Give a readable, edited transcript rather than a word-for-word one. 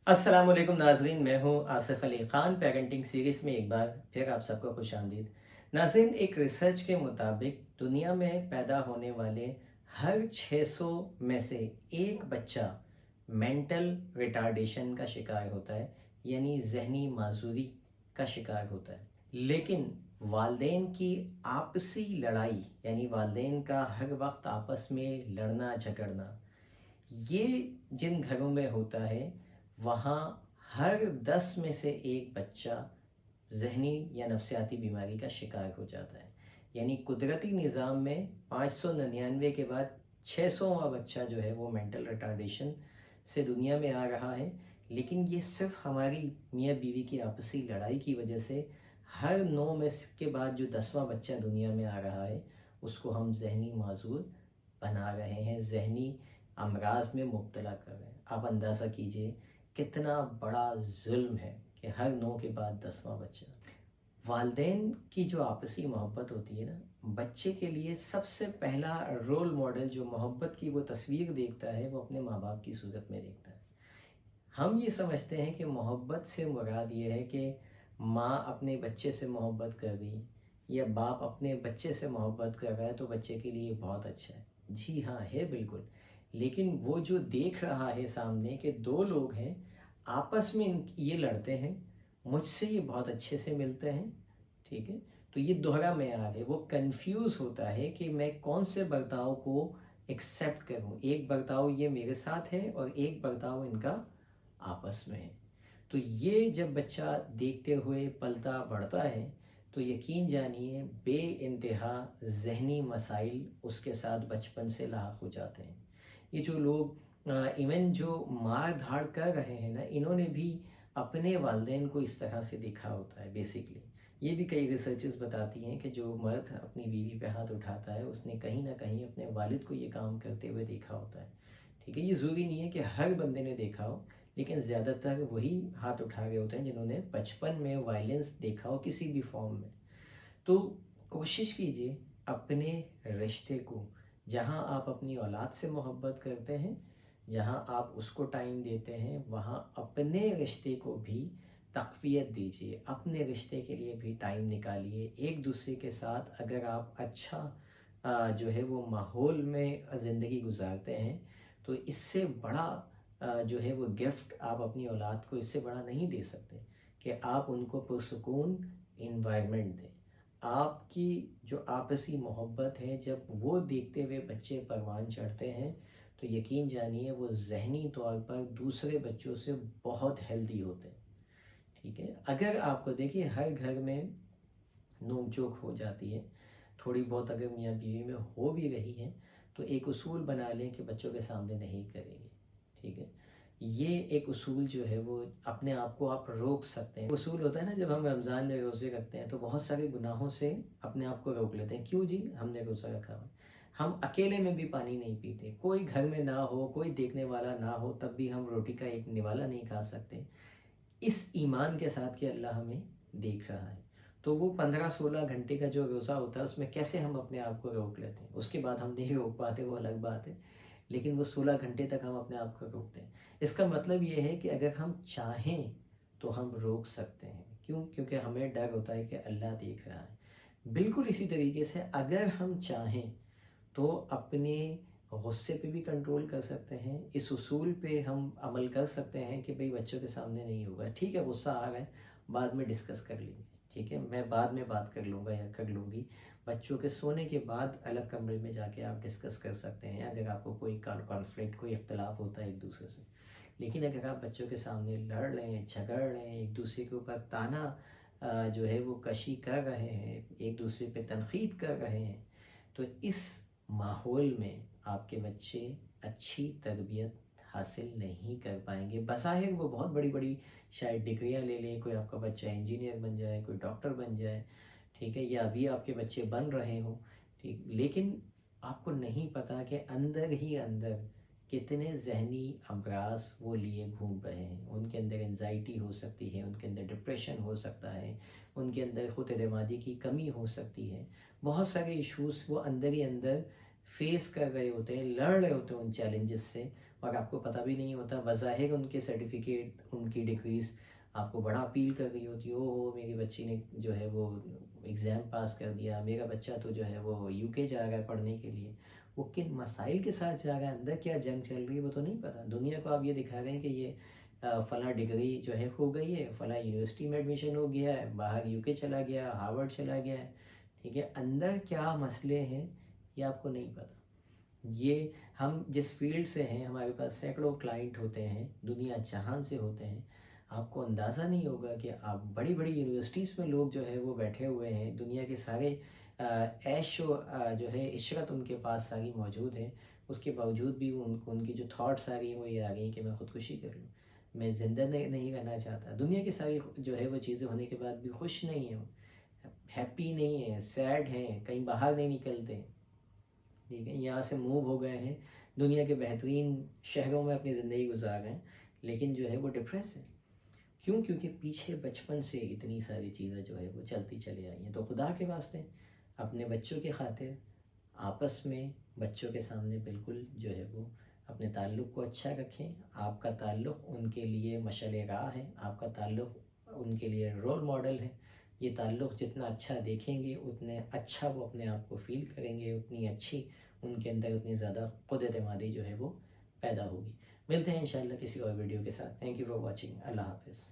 अस्सलाम वालेकुम नाजरीन, मैं हूँ आसिफ अली ख़ान। पेरेंटिंग सीरीज़ में एक बार फिर आप सबको खुश आमदीद। नाजरीन, एक रिसर्च के मुताबिक दुनिया में पैदा होने वाले हर 600 में से एक बच्चा मेंटल रिटार्डेशन का शिकार होता है, यानी जहनी माजूरी का शिकार होता है। लेकिन वालदेन की आपसी लड़ाई, यानी वालदेन का हर वक्त आपस में लड़ना झगड़ना, ये जिन घरों में होता है वहाँ हर 10 में से एक बच्चा जहनी या नफसियाती बीमारी का शिकार हो जाता है। यानी कुदरती निज़ाम में 599 के बाद 600वां बच्चा जो है वो मेंटल रिटार्डेशन से दुनिया में आ रहा है। लेकिन ये सिर्फ हमारी मियाँ बीवी की आपसी लड़ाई की वजह से हर 9 में के बाद जो 10वां बच्चा दुनिया में आ रहा है उसको हम जहनी माजूर बना रहे हैं, जहनी अमराज में मुब्तला कर रहे हैं। आप अंदाज़ा कीजिए कितना बड़ा जुल्म है कि हर 9 के बाद 10वां बच्चा। वालदेन की जो आपसी मोहब्बत होती है ना, बच्चे के लिए सबसे पहला रोल मॉडल जो मोहब्बत की वो तस्वीर देखता है वो अपने माँ बाप की सूरत में देखता है। हम ये समझते हैं कि मोहब्बत से मुराद ये है कि माँ अपने बच्चे से मोहब्बत कर रही या बाप अपने बच्चे से मोहब्बत कर रहा है तो बच्चे के लिए बहुत अच्छा है। जी हाँ, है बिल्कुल। लेकिन वो जो देख रहा है सामने कि दो लोग हैं, आपस में ये लड़ते हैं, मुझसे ये बहुत अच्छे से मिलते हैं, ठीक है, तो ये दोहरा मेयार है। वो कंफ्यूज होता है कि मैं कौन से बर्ताव को एक्सेप्ट करूं। एक बर्ताव ये मेरे साथ है और एक बर्ताव इनका आपस में है। तो ये जब बच्चा देखते हुए पलता बढ़ता है तो यकीन जानिए बे इंतहा जहनी मसाइल उसके साथ बचपन से लाक हो जाते हैं। ये जो लोग इवन जो मार धाड़ कर रहे हैं ना, इन्होंने भी अपने वालदेन को इस तरह से देखा होता है। बेसिकली ये भी कई रिसर्चेस बताती हैं कि जो मर्द अपनी बीवी पे हाथ उठाता है उसने कहीं ना कहीं अपने वालिद को ये काम करते हुए देखा होता है। ठीक है, ये ज़रूरी नहीं है कि हर बंदे ने देखा हो, लेकिन ज़्यादातर वही हाथ उठा रहे होते हैं जिन्होंने बचपन में वायलेंस देखा हो किसी भी फॉर्म में। तो कोशिश कीजिए अपने रिश्ते को, जहाँ आप अपनी औलाद से मोहब्बत करते हैं, जहाँ आप उसको टाइम देते हैं, वहाँ अपने रिश्ते को भी तक़वियत दीजिए। अपने रिश्ते के लिए भी टाइम निकालिए। एक दूसरे के साथ अगर आप अच्छा जो है वो माहौल में ज़िंदगी गुजारते हैं तो इससे बड़ा जो है वो गिफ्ट आप अपनी औलाद को इससे बड़ा नहीं दे सकते कि आप उनको पुरसुकून इन्वायरमेंट दें। आपकी जो आपसी मोहब्बत है जब वो देखते हुए बच्चे परवान चढ़ते हैं तो यकीन जानिए वो जहनी तौर पर दूसरे बच्चों से बहुत हेल्दी होते हैं। ठीक है, अगर आपको देखिए हर घर में नोक झोंक हो जाती है, थोड़ी बहुत अगर मियाँ बीवी में हो भी रही है तो एक उसूल बना लें कि बच्चों के सामने नहीं करेंगे। ठीक है, ये एक उसूल जो है वो अपने आप को आप रोक सकते हैं। उसूल होता है ना, जब हम रमज़ान में रोज़े रखते हैं तो बहुत सारे गुनाहों से अपने आप को रोक लेते हैं। क्यों जी? हमने रोज़ा रखा हुआ, हम अकेले में भी पानी नहीं पीते, कोई घर में ना हो, कोई देखने वाला ना हो, तब भी हम रोटी का एक निवाला नहीं खा सकते, इस ईमान के साथ कि अल्लाह हमें देख रहा है। तो वो 15-16 घंटे का जो रोज़ा होता है उसमें कैसे हम अपने आप को रोक लेते हैं, उसके बाद हम नहीं रोक पाते वो अलग बात है, लेकिन वो 16 घंटे तक हम अपने आप को रोकते हैं। इसका मतलब ये है कि अगर हम चाहें तो हम रोक सकते हैं। क्यों? क्योंकि हमें डर होता है कि अल्लाह देख रहा है। बिल्कुल इसी तरीके से अगर हम चाहें तो अपने गुस्से पे भी कंट्रोल कर सकते हैं। इस उसूल पे हम अमल कर सकते हैं कि भाई बच्चों के सामने नहीं होगा। ठीक है, गुस्सा आ रहा है, बाद में डिस्कस कर लेंगे। ठीक है, मैं बाद में बात कर लूँगा या कर लूँगी। बच्चों के सोने के बाद अलग कमरे में जाके आप डिस्कस कर सकते हैं अगर आपको कोई कॉन्फ्लिक्ट, कोई इख्तलाफ होता है एक दूसरे से। लेकिन अगर आप बच्चों के सामने लड़ रहे हैं, झगड़ रहे हैं, एक दूसरे के ऊपर ताना जो है वो कशी कर रहे हैं, एक दूसरे पे तनकीद कर रहे हैं, तो इस माहौल में आपके बच्चे अच्छी तरबियत हासिल नहीं कर पाएंगे। बज़ाहिर वो बहुत बड़ी बड़ी शायद डिग्रियां ले लें, कोई आपका बच्चा इंजीनियर बन जाए, कोई डॉक्टर बन जाए, ठीक है, या अभी आपके बच्चे बन रहे हों, ठीक, लेकिन आपको नहीं पता कि अंदर ही अंदर कितने जहनी अमराज वो लिए घूम रहे हैं। उनके अंदर एंजाइटी हो सकती है, उनके अंदर डिप्रेशन हो सकता है, उनके अंदर ख़ुद एतमादी की कमी हो सकती है। बहुत सारे इश्यूज़ वो अंदर ही अंदर फेस कर रहे होते हैं, लड़ रहे होते हैं उन चैलेंजेस से। اور آپ کو پتہ بھی نہیں ہوتا، بظاہر ان کے سرٹیفکیٹ، ان کی ڈگریز آپ کو بڑا اپیل کر رہی ہوتی ہے، او ہو میری بچی نے جو ہے وہ ایگزام پاس کر دیا، میرا بچہ تو جو ہے وہ UK جا رہا ہے پڑھنے کے لیے، وہ کن مسائل کے ساتھ جا رہا ہے، اندر کیا جنگ چل رہی ہے وہ تو نہیں پتہ. دنیا کو آپ یہ دکھا رہے ہیں کہ یہ فلاں ڈگری جو ہے ہو گئی ہے، فلاں یونیورسٹی میں ایڈمیشن ہو گیا ہے، باہر UK چلا گیا، ہارورڈ چلا گیا ہے، ٹھیک ہے. اندر کیا مسئلے ہیں یہ آپ کو نہیں پتہ. یہ ہم جس فیلڈ سے ہیں، ہمارے پاس سینکڑوں کلائنٹ ہوتے ہیں، دنیا جہان سے ہوتے ہیں، آپ کو اندازہ نہیں ہوگا کہ آپ بڑی بڑی یونیورسٹیز میں لوگ جو ہے وہ بیٹھے ہوئے ہیں، دنیا کے سارے عیش و جو ہے عشرت ان کے پاس ساری موجود ہیں، اس کے باوجود بھی ان کی جو تھاٹس آ رہی ہیں وہ یہ آ رہی ہیں کہ میں خودکشی کر لوں، میں زندہ نہیں رہنا چاہتا. دنیا کی ساری جو ہے وہ چیزیں ہونے کے بعد بھی خوش نہیں ہیں، ہیپی نہیں ہیں، سیڈ ہیں، کہیں باہر نہیں نکلتے، ٹھیک ہے. یہاں سے موو ہو گئے ہیں، دنیا کے بہترین شہروں میں اپنی زندگی گزار رہے ہیں، لیکن جو ہے وہ ڈپریس ہے. کیوں؟ کیونکہ پیچھے بچپن سے اتنی ساری چیزیں جو ہے وہ چلتی چلی آئی ہیں. تو خدا کے واسطے اپنے بچوں کی خاطر آپس میں بچوں کے سامنے بالکل جو ہے وہ اپنے تعلق کو اچھا رکھیں. آپ کا تعلق ان کے لیے مشعل راہ ہے، آپ کا تعلق ان کے لیے رول ماڈل ہے. یہ تعلق جتنا اچھا دیکھیں گے اتنے اچھا وہ اپنے آپ کو فیل کریں گے، اتنی اچھی ان کے اندر اتنی زیادہ خود اعتمادی جو ہے وہ پیدا ہوگی. ملتے ہیں انشاءاللہ کسی اور ویڈیو کے ساتھ. Thank you for watching. اللہ حافظ.